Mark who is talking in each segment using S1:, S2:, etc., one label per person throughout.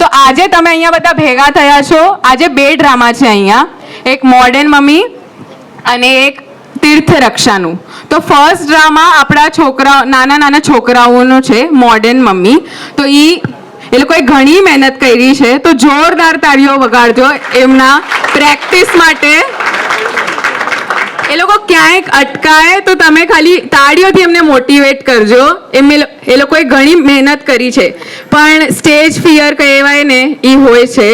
S1: તો આજે તમે અહીંયા બધા ભેગા થયા છો. આજે 2 ડ્રામા છે અહીંયા, એક મોડર્ન મમ્મી અને એક તીર્થ રક્ષાનું. તો ફર્સ્ટ ડ્રામા આપણા નાના છોકરાઓનો છે, મોડર્ન મમ્મી. તો એ લોકોએ ઘણી મહેનત કરી છે, તો જોરદાર તાળીઓ વગાડજો એમના પ્રેક્ટિસ માટે. એ લોકો ક્યાંક અટકાય તો તમે ખાલી તાળીઓથી એમને મોટિવેટ કરજો. એ લોકોએ ઘણી મહેનત કરી છે, પણ સ્ટેજ ફિયર કહેવાય ને એ હોય છે.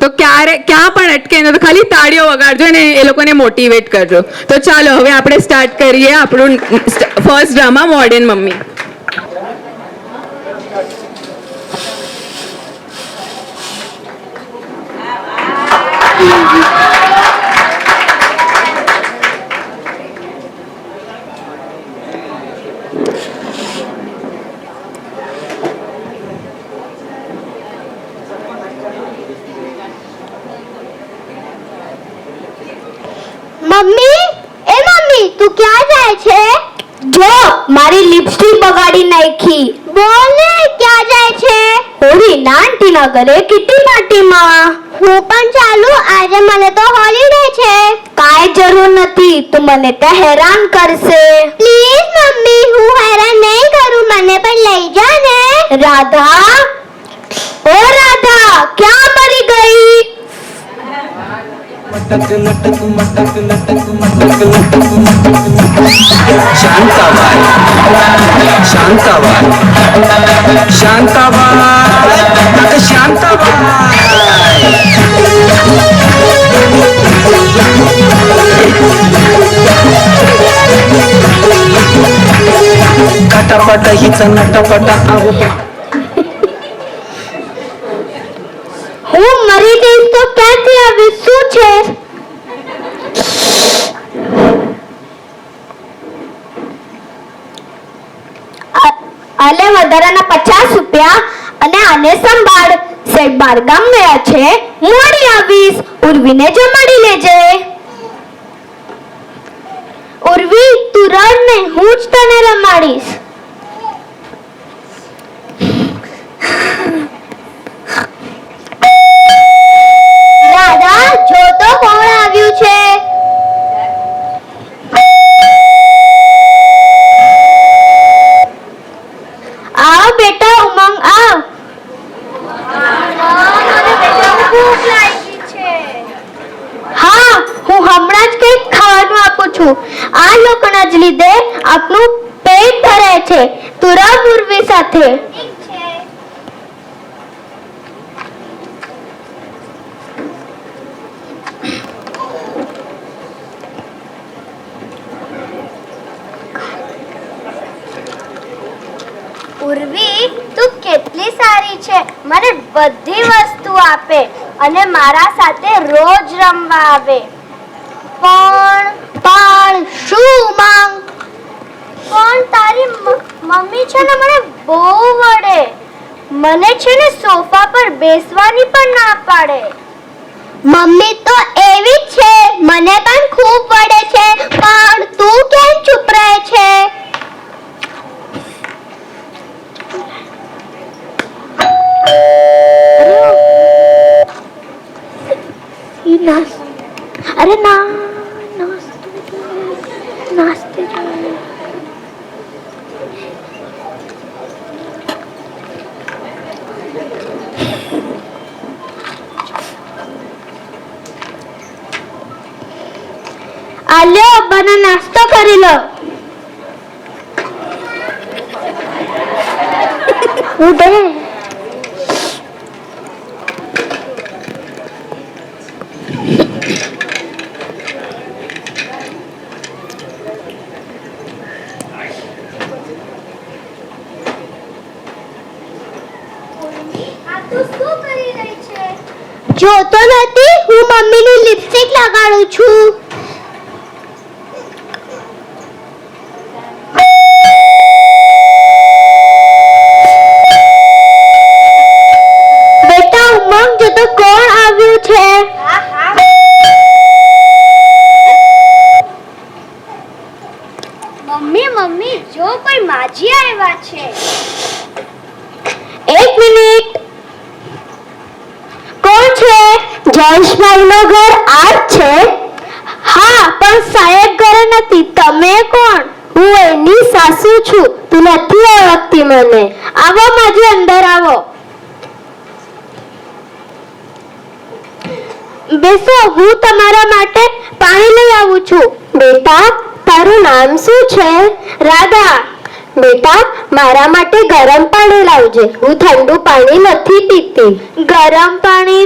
S1: તો ક્યાં પણ અટકે ને તો ખાલી તાળીઓ વગાડજો અને એ લોકોને મોટિવેટ કરજો. તો ચાલો હવે આપણે સ્ટાર્ટ કરીએ આપણું first drama modern mummy.
S2: Mummy, એ મમ્મી તું ક્યાં જાય છે? જો મારી લિપસ્ટિક બગાડી નાખી. બોલ ને ક્યાં જાય છે? ઓરી નાંટી ના ઘરે કિટી પાર્ટીમાં. હું પણ ચાલુ, આજે મને તો હોલિડે છે. કાઈ જરૂર નથી, તું મને તો હેરાન કરશે. પ્લીઝ મમ્મી, હું હેરાન નહીં કરું, મને પણ લઈ જા ને. રાધા, ઓ રાધા, ક્યાં મરી ગઈ?
S3: मटक लटक मटक लटक मटक लटक शांताबाई शांताबाई शांताबाई शांताबाई खटापट हिच नटपट आहो.
S2: હું મરી ગઈ તો ક્યાંથી આવી? શું છે? આલે વધારાના 50 રૂપિયા અને આને સંભાળ. સાહેબ બારગામ ગયા છે, મોડી આવીશ. ઉર્વીને જમાડી લેજે. ઉર્વી, તું રડ ને, હું જ તને રમાડીશ. રાધા, જો તો કોણ આવ્યું છે? આવ બેટા, ઉમંગ આવ. હા, હું હમણાં જ કંઈક ખાવાનું આપું છું. આ લોકોના જ લીધે આપણું પેટ ભરે છે. તું રમ ઉર્વી સાથે. ઉર્વી, તું કેટલી સારી છે. મને બધી વસ્તુ આપે અને મારા સાથે રોજ રમવા આવે. પણ શું માંગ? પણ તારી મમ્મી છે ને મને બહુ વડે. મને છે ને સોફા પર બેસવાની પણ ના પાડે. મમ્મી તો એવી જ છે, મને પણ ખૂબ વડે છે. પણ તું કેમ ચૂપ રહે છે? अरे ना नाश्ते आल्यो बना नाश्तो કરી લો. ઉડે જોતો નથી, હું મમ્મીની લિપસ્ટિક લગાડું છું. બેટા ઉમંગ, જો તો કોણ આવ્યું છે? મમ્મી મમ્મી, જો કોઈ માજી આવ્યા છે. એક મિનિટ. જયેશભાઈનું ઘર આ જ છે? હા, પણ સાહેબ ઘરે નથી. તમે કોણ? હું એની સાસુ છું. તું નથી ઓળખતી મને? આવો માજી, અંદર આવો. બેસો, હું તમારા માટે પાણી લઈ આવું છું. બેટા, તારું નામ શું છે? રાધા. બેટા, મારા માટે ગરમ પાણી લાવજે. હું ઠંડુ પાણી નથી પીતી. ગરમ પાણી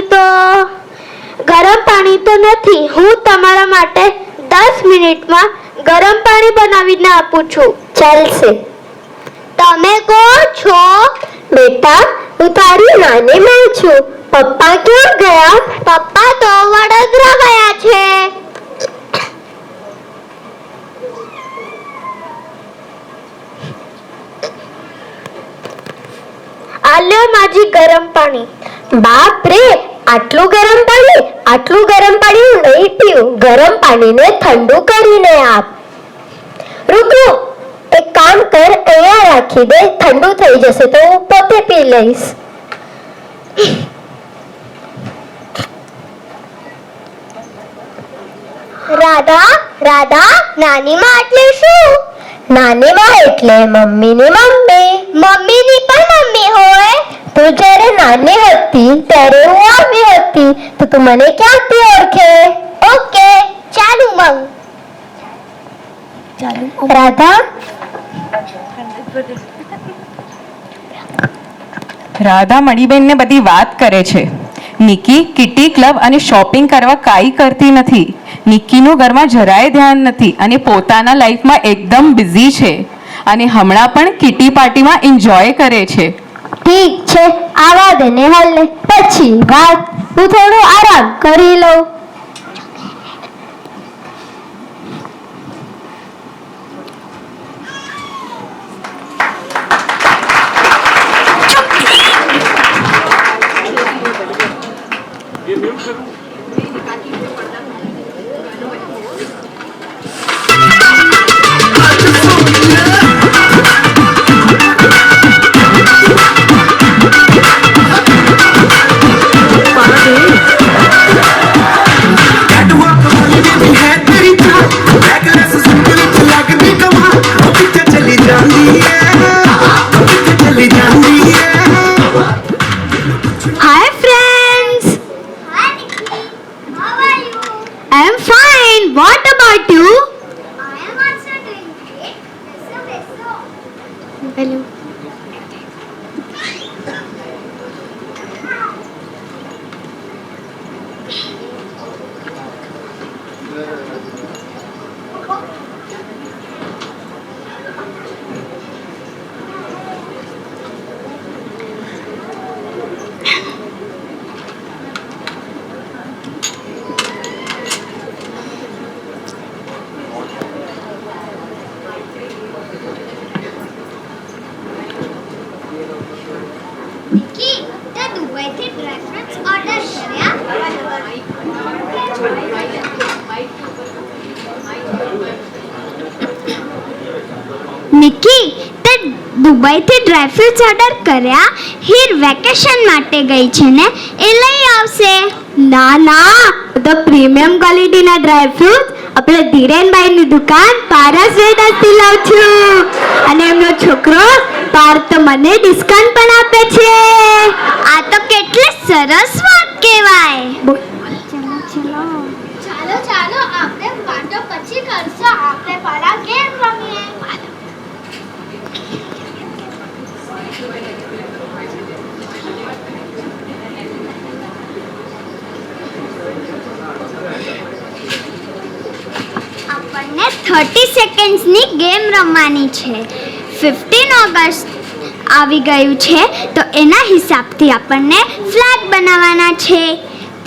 S2: તો નથી. હું તમારા માટે 10 મિનિટમાં ગરમ પાણી બનાવીને આપું છું. ચાલશે. તમે કોણ છો? બેટા, હું તારી નાની માં છું. પપ્પા ક્યાં ગયા? પપ્પા તો વડોદરા ગયા છે. આલ્યો માજી ગરમ પાણી. બાપ રે, આટલું ગરમ પાણી? આટલું ગરમ પાણી હું નહીં પીવું. ગરમ પાણીને ઠંડુ કરીને આપ. રૂક રૂક, એક કામ કર, અહીંયા રાખી દે. ઠંડુ થઈ જશે તો હું પોતે પી લઈશ. રાધા, રાધા, નાની માં એટલે શું? નાની માં એટલે મમ્મીની મમ્મી. મમ્મીની પણ મમ્મી હોય? તું જ્યારે નાની હતી ત્યારે હું આવી હતી, તો તું મને ક્યાંથી ઓળખે? ઓકે, ચાલુ મંગ. રાધા,
S1: રાધા મણીબેનને બધી વાત કરે છે. નિકી કિટી ક્લબ અને શોપિંગ કરવા કાંઈ કરતી નથી. નિકીનું ઘરમાં જરાય ધ્યાન નથી અને પોતાના લાઈફમાં એકદમ બિઝી છે અને હમણાં પણ કિટી પાર્ટીમાં એન્જોય કરે છે.
S2: ઠીક છે, આવા દે ને હાલ, પછી વાત. હું થોડું આરામ કરી લઉં. Hi friends. Hi Nikki. How are you? I am fine. What about you? I am also doing great. Beso. Hello.
S4: Nikki, the Dubaiથી dry fruits order
S2: Niki, તે દુબઈથી ડ્રાય ફ્રૂટ્સ ઓર્ડર કર્યા? હીર વેકેશન માટે ગઈ છે ને, એ લઈ આવશે. ના ના, તો પ્રીમિયમ ક્વોલિટીના ડ્રાય ફ્રૂટ્સ આપણે ધીરેનભાઈની દુકાન પારસ વેદાસથી લાવ છું. અને એમનો છોકરો પાર્થ તો મને ડિસ્કાઉન્ટ પણ આપે છે. આ તો કેટલી સરસ વાત કહેવાય.
S4: ચાલો આપણે વાતો પછી કરશો. આપણે પહેલા ગેમ રમીએ.
S2: આપણને 30 સેકન્ડ્સની ગેમ રમવાની છે. 15 ઓગસ્ટ આવી ગયું છે તો એના હિસાબથી આપણને ફ્લેગ બનાવવાના છે.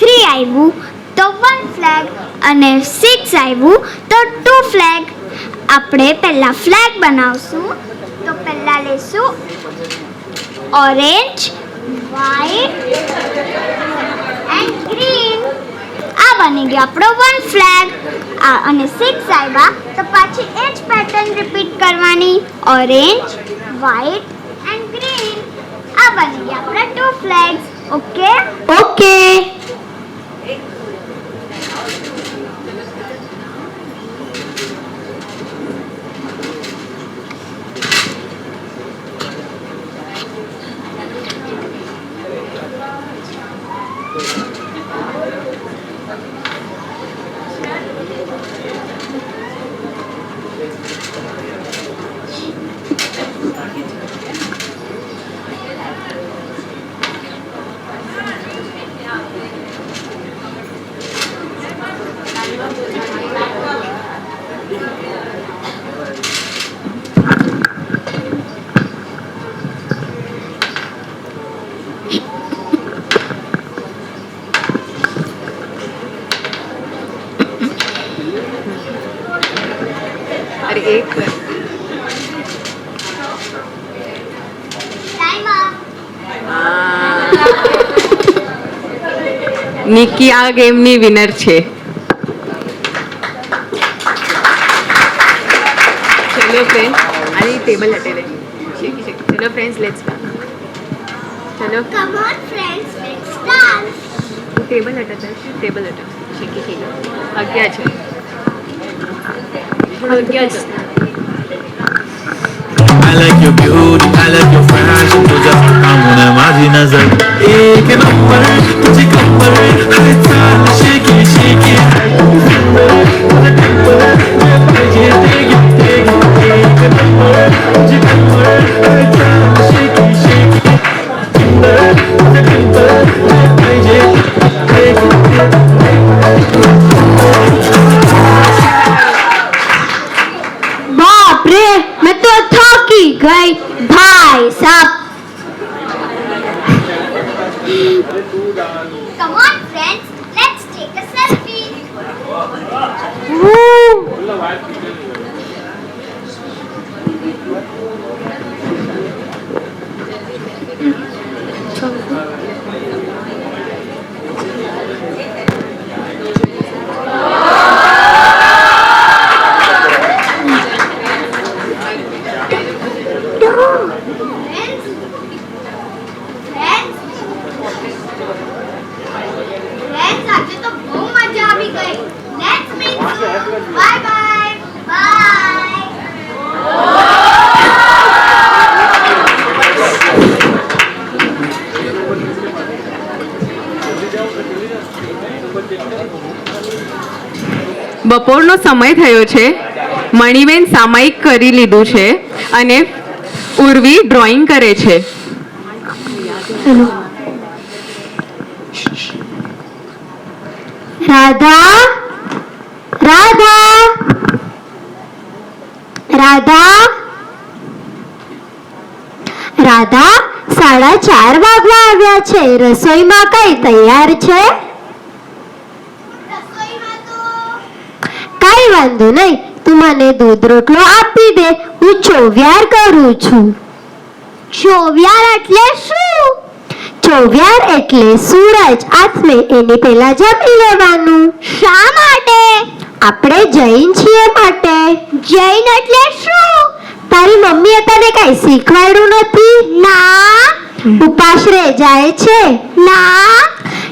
S2: 3 આવ્યું તો 1 ફ્લેગ અને 6 આવ્યું તો 2 ફ્લેગ. આપણે પહેલા ફ્લેગ બનાવશું તો પહેલા લેશું ઓરેન્જ, વ્હાઈટ એન્ડ ગ્રીન. આ બની ગયો આપણો 1 ફ્લેગ. અને 6 આવ્યા તો પાછી એ જ પેટર્ન રિપીટ કરવાની. Orange, white and green. આ બની ગયા આપણા 2 ફ્લેગ્સ. ઓકે.
S1: अरे एक
S4: टाइम
S1: નિકી આ ગેમની વિનર છે. ચલો ફ્રેન્ડ, આની ટેબલ હટે રે શેકી શેકી. ચલો ફ્રેન્ડ્સ, લેટ્સ ચલો
S4: Come on, friends, let's dance.
S1: Table હટા ટેબલ હટા શેકી શેકી. અગ્યા છે અગ્યા છે.
S5: I like your beauty, I like your fashion. तुझ्या कामून माझी नजर एक नंबर तुझी कंबर हाय चाल शेकी शेकी तुझं टेम्पर पाहिजे ते घेते एक नंबर तुझी कंबर हाय चाल शेकी शेकी तुझं टेम्पर पाहिजे ते घेते.
S2: बाप रे, मैं तो थकी गई भाई साहब.
S4: Come on, friends, let's take a selfie. Friends, આજે તો બહુ મજા આવી ગઈ. Let's meet soon. Bye bye. Bye.
S1: બપોરનો સમય થયો છે. મણીબેન સામાયિક કરી લીધું છે અને ઉર્વી ડ્રોઈંગ કરે છે.
S2: રાધા, રાધા, રાધા, રાધા, 4:30 વાગવા આવ્યા છે. રસોઈમાં કઈ તૈયાર છે?
S4: રસોઈમાં તો
S2: કઈ વાંધો નહીં, તું મને દૂધ રોટલો આપી દે, હું ચોવ્યાર કરું છું. ચોવ્યાર એટલે શું? ચોવ્યાર એટલે સૂરજ આથમે એની પહેલા જમી લેવાનું. શા માટે? આપણે જૈન છીએ માટે. જૈન એટલે શું? તારી મમ્મીએ તને કઈ શીખવાડ્યું નથી? ના. ઉપાસ રે જાય છે? ના.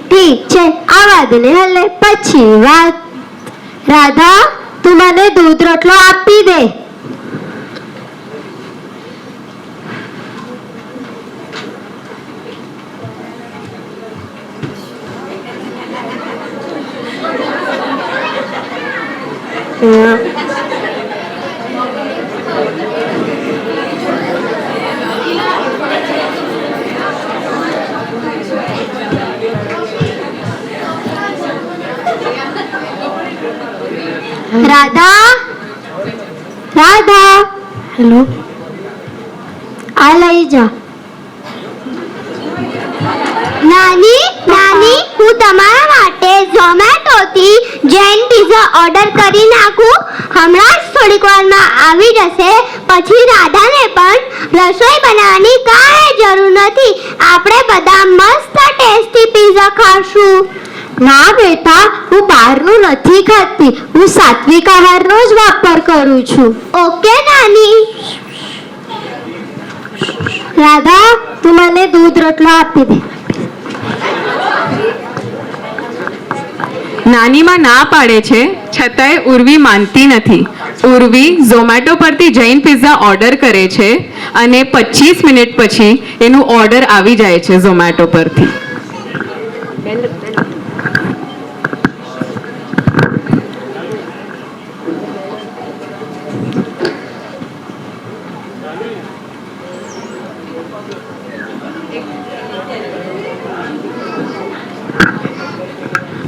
S2: ઠીક છે, આવા દે ને, હલે પછી વાત. રાધા, તું મને દૂધ રોટલો આપી દે. રાધા, રાધા, હેલો, આ લઈ જા. નાની, નાની, હું તમારા માટે ઝોમેટોથી જૈન પિઝા ઓર્ડર કરી નાખું. હમણાં જ થોડીક વારમાં આવી જશે. પછી રાધાને પણ રસોઈ બનાવવાની કાંઈ જરૂર નથી. આપણે બધા મસ્ત ટેસ્ટી પિઝા ખાશું. ના બેટા, હું બહારનું નથી ખાતી. હું સાત્વિક આહારનો જ વાપર કરું છું. ઓકે નાની. રાધા, તું મને દૂધ રોટલો આપી દે.
S1: નાનીમાં ના પાડે છે છતાંય ઉર્વી માનતી નથી. ઉર્વી ઝોમેટો પરથી જૈન પિઝા ઓર્ડર કરે છે અને 25 મિનિટ પછી એનું ઓર્ડર આવી જાય છે ઝોમેટો પરથી.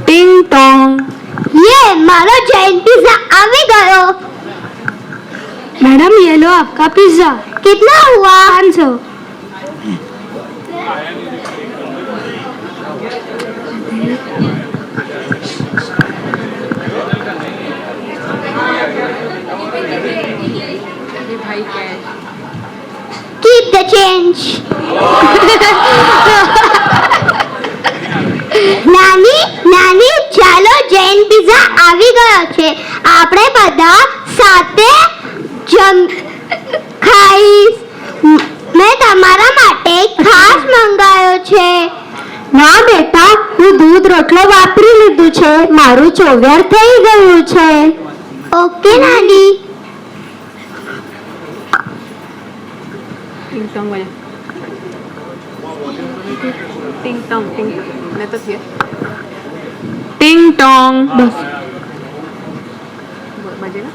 S1: ટિંગ ટોંગ.
S2: ये मारो जैन पिज्जा आवे गयो. मैडम ये लो आपका पिज्जा. कितना हुआ? 500. Keep the change. નાની નાની ચાલો જૈન પિઝા આવી ગયો છે. આપણે બધા સાથે ખાઈશ. મેં તમારા માટે ખાસ મંગાવ્યો છે. ના બેટા, હું દૂધ રોટલો વાપરી લીધું છે. મારું ચોવ્યાર થઈ ગયું છે. ઓકે નાની.
S1: ટિંગ ટોંગ બજા. ટિંગ ટોંગ ટિંગ ને તો થયે ટિંગ ટોંગ. બસ બજે ના.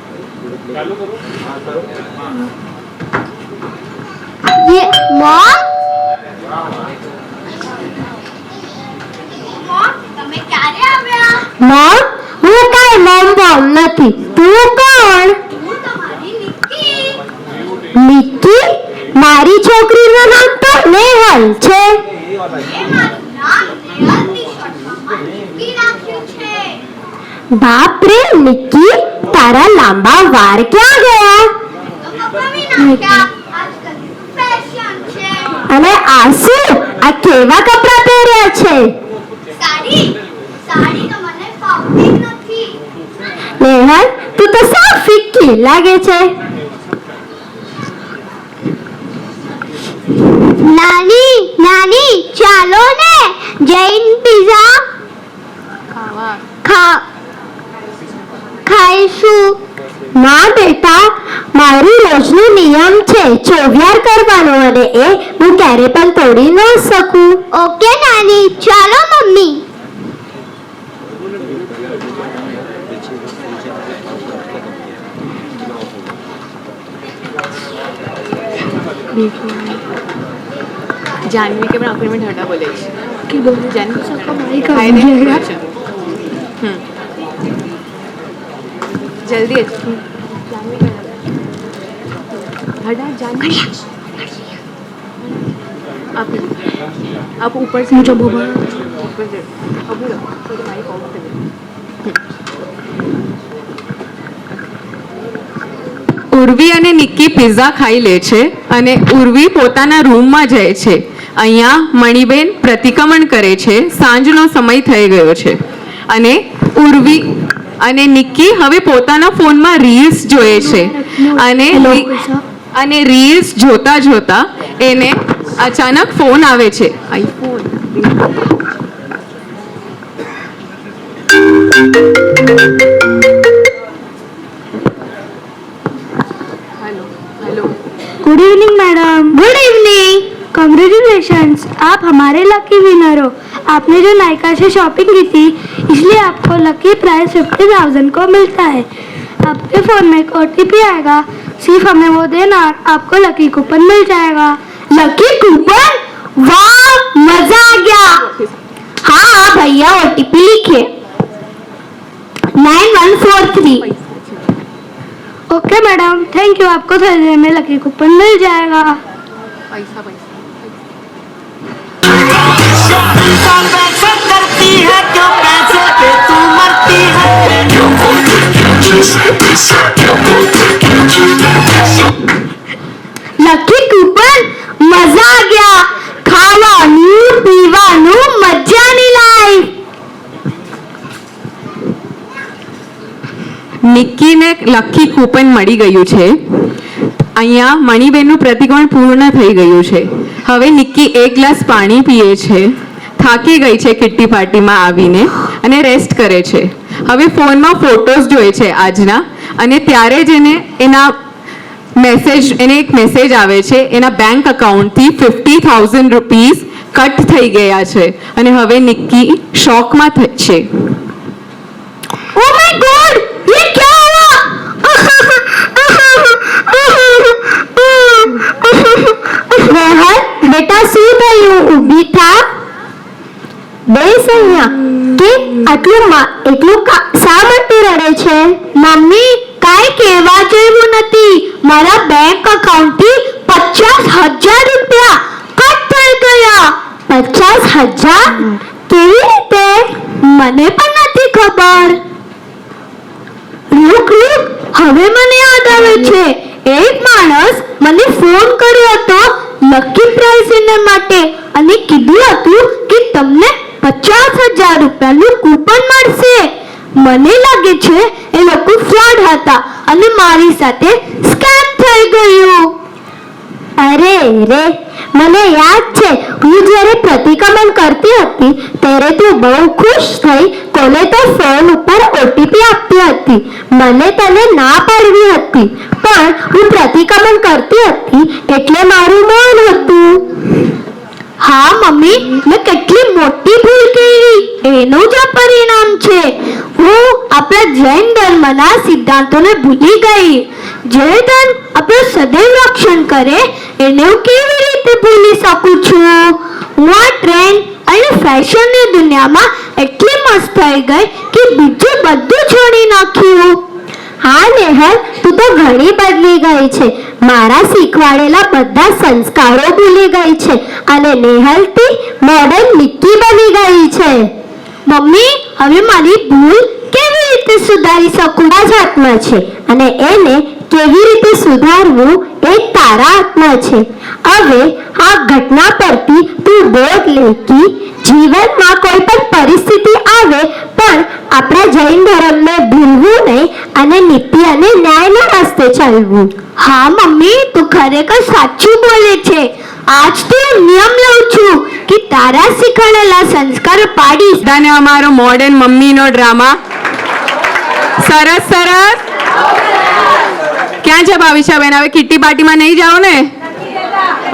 S2: ये मॉम
S4: તમે ક્યારે આવ્યા?
S2: मॉम હું કાઈ મॉम નથી. તું કોણ?
S4: હું તમારી નિક્કી.
S2: નિક્કી? મારી છોકરીનું નામ તો નેહલ છે.
S4: એ મારું નામ નેહલ ટી-શર્ટમાં નિક્કી રાખ્યું છે.
S2: બાપ રે નિક્કી, તારા લાંબા વાળ ક્યાં ગયા?
S4: તો કપાવી નાખ્યા. આજકાલ ફેશન છે.
S2: અને આ શું? આ કેવા કપડાં પહેર્યા છે?
S4: સાડી સાડી તો મને ફાવતી જ નથી.
S2: નેહલ, તું તો સાવ ફિક્કી લાગે છે. નાની નાની ચાલો ને જૈન પિઝા ખાઈશું. ના બેટા, મારું રોજનું નિયમ છે ચોવ્યાર કરવાનો અને એ હું ક્યારે પણ તોડી ન શકું. ઓકે નાની, ચાલો મમ્મી.
S1: जानवी के मैं आखिर में ढाटा बोले
S2: कि बोले
S1: जानवी
S2: सबका भाई का
S1: खाए दे
S2: बनेगा।
S1: अच्छा। जल्दी अच्छी जानवी का हटा जानवी आप ऊपर से
S2: मुझे बोला
S1: ऊपर से अभी रखो तो माइक ऑफ कर दे. ઉર્વી અને નિક્કી પિઝા ખાઈ લે છે અને ઉર્વી પોતાના રૂમમાં જાય છે. અહીંયા મણિબેન પ્રતિક્રમણ કરે છે. સાંજનો સમય થઈ ગયો છે અને ઉર્વી અને નિક્કી હવે પોતાના ફોનમાં રીલ્સ જોએ છે અને રીલ્સ જોતા જોતા એને અચાનક ફોન આવે છે. IPhone. Hello hello.
S2: Good evening madam. Good evening. Congratulations, आप हमारे लकी विनर हो. आपने जो नायका से शॉपिंग की थी इसलिए आपको लकी प्राइस 50,000 को मिलता है. आपके फ़ोन में एक OTP आएगा, सिर्फ हमें वो देना, आपको लकी कूपन मिल जाएगा. Lucky coupon? वाह, मजा आ गया. हाँ भैया, OTP लिखिए 9143. Okay madam, thank you. आपको थोड़ी देर में लकी कूपन मिल जाएगा.
S1: पैसा पैसा
S3: करती है क्यों पैसे पे तू मरती है.
S2: Lucky coupon? મજા આ ગયા. ખાવાનું પીવાનું મજાની લાઈફ.
S1: નિક્કીને લકી કૂપન મળી ગયું છે. અહીંયા મણિબેનનું પ્રતિક્રમણ પૂર્ણ થઈ ગયું છે. હવે નિક્કી એક ગ્લાસ પાણી પીએ છે. થાકી ગઈ છે કિટ્ટી પાર્ટીમાં આવીને અને રેસ્ટ કરે છે. હવે ફોનમાં ફોટોઝ જોઈએ છે આજના, અને ત્યારે જ એને એક મેસેજ આવે છે એના બેંક અકાઉન્ટથી 50,000 રૂપીસ કટ થઈ ગયા છે અને હવે નિક્કી શોકમાં છે.
S2: ओ माय गॉड, ये क्या हुआ? नेहल, बेटा શું થયું? ઊભી થા, બેસ અહીંયા. કે એટલું શા માટે રડે છે? મમ્મી, કાંઈ કહેવા જેવું નથી. મારા બેંક અકાઉન્ટથી 50,000 રૂપિયા કટ થઈ ગયા. 50,000? કેવી રીતે? મને પણ નથી ખબર. રૂક, હવે મને યાદ આવે છે. એક માણસ મને ફોન કર્યો હતો લકી પ્રાઇઝ વિનર માટે અને કીધું હતું કે તમને 50,000 રૂપિયાનું કૂપન મળશે. મને લાગે છે એ લોકો ફ્રોડ હતા અને મારી સાથે સ્કેમ થઈ ગયું. અરે રે, મને યાદ છે હું જ્યારે પ્રતિક્રમણ કરતી હતી ત્યારે તું બહુ ખુશ થઈ કોને તો ફોન ઉપર ઓટીપી આપતી હતી. મને તને ના પાડવી હતી, પણ હું પ્રતિક્રમણ કરતી હતી એટલે મારું મૌન હતું. હા મમ્મી, મેં કેટલી મોટી ભૂલ કરી એનું જ આ પરિણામ છે. હું આપણા જૈન ધર્મના સિદ્ધાંતોને ભૂલી ગઈ. જે ધર્મ આપણું સદૈવ રક્ષણ કરે એને હું કેવી રીતે ભૂલી શકું છું? હું આ ટ્રેન્ડ અને ફેશનની દુનિયામાં એટલી મસ્ત થઈ ગઈ કે બીજું બધું છોડી નાખ્યું. હા નેહલ, તું તો ઘણી બદલી ગઈ છે. મારા શીખવાડેલા બધા સંસ્કારો ભૂલી ગઈ છે અને નેહલથી મોડર્ન નિક્કી બની ગઈ છે. મમ્મી, હવે મારી ભૂલ કેવી રીતે સુધારી શકું? આ જ હાથમાં છે અને એને કેવી રીતે સુધારવું એ તારા હાથમાં છે. હવે આ ઘટના પરથી તું બોધ લે કે જીવનમાં કોઈ પણ પરિસ્થિતિ આવે પણ આપણા જૈન ધર્મને ભૂલવું નહીં અને નીતિ અને ન્યાયના રસ્તે ચાલવું. હા મમ્મી, તું ખરેખર સાચું બોલે છે. આજથી હું નિયમ લઉં છું કે તારા શીખવાડેલા સંસ્કારો પાડીશ.
S1: અને અમારો મોડર્ન મમ્મીનો ડ્રામા સરસ. ક્યાં છે ભાવિશાબેન? હવે કિટ્ટી પાર્ટીમાં નહીં જાઓ ને?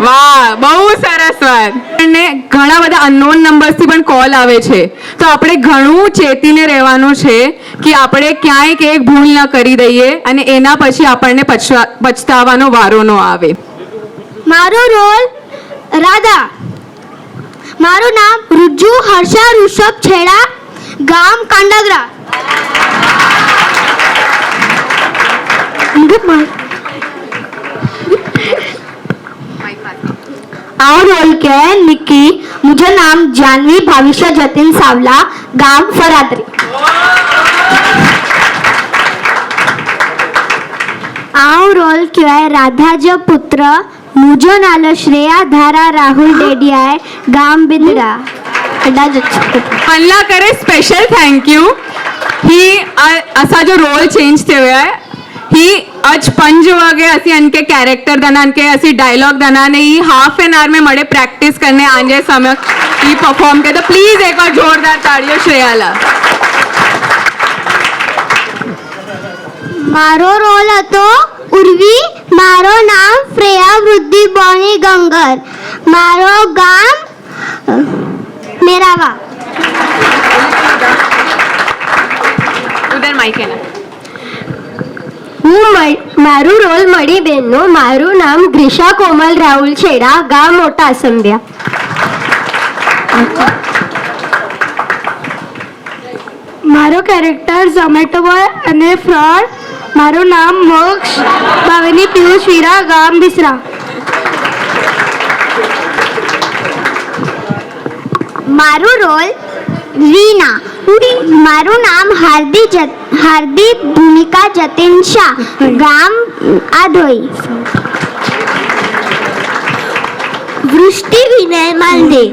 S1: વાહ, બહુ સરસ વાત. અને ઘણા બધા અનનોન નંબરથી પણ કોલ આવે છે, તો આપણે ઘણું ચેતીને રહેવાનું છે કે આપણે ક્યાંય એક ભૂલ ન કરી દઈએ અને એના પછી આપણને પછતાવાનો વારો ન આવે.
S2: મારો રોલ રાધા. મારું નામ રુજુ હર્ષા ઋષભ છેડા, ગામ કાંડાગરા. और रोल क्या है निक्की. मुझे नाम जानवी भाविशा जतिन सावला, गांव फरादरी. आओ रोल क्या है राधा जो पुत्र. मुझे नालो श्रेया धारा राहुल डेडिया है, गांव बिदड़ा.
S1: अल्लाह करे स्पेशल थैंक यू. ही असा जो रोल चेंज थे हुआ है ही आज 5 वागे असी अनके कैरेक्टर दना अनके असी डायलॉग दना ने ही हाफ एन आवर में मड़े प्रैक्टिस करने आंजे समय ही परफॉर्म करे. तो प्लीज एक बार जोरदार ताड़ियों श्रेयाला.
S2: मारो रोल હતો ઉર્વી. મારો નામ શ્રેયા વૃદ્ધિ બોની ગંગર. મારો ગામ મેરાવા.
S1: उधर माइक है ना.
S2: મારું રોલ મળી બેનનો. મારું નામ ગ્રીષા કોમલ રાહુલ છેડા, ગામ મોટા અસંભ્યા. મારો કેરેક્ટર ઝોમેટો બોય અને ફ્રોડ. મારું નામ મોક્ષ ભાવિની પિયુષ વીરા, ગામ બિસરા. મારું રોલ રીના. મારું નામ હાર્દિક ભૂમિકા જતીન શાહ, ગામ આધોઈ. વૃષ્ટિ વિનય માલદે,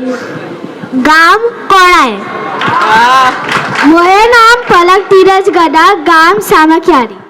S2: ગામ કોળાય. મારું નામ પલક ધીરજ ગડા, ગામ સામખિયારી.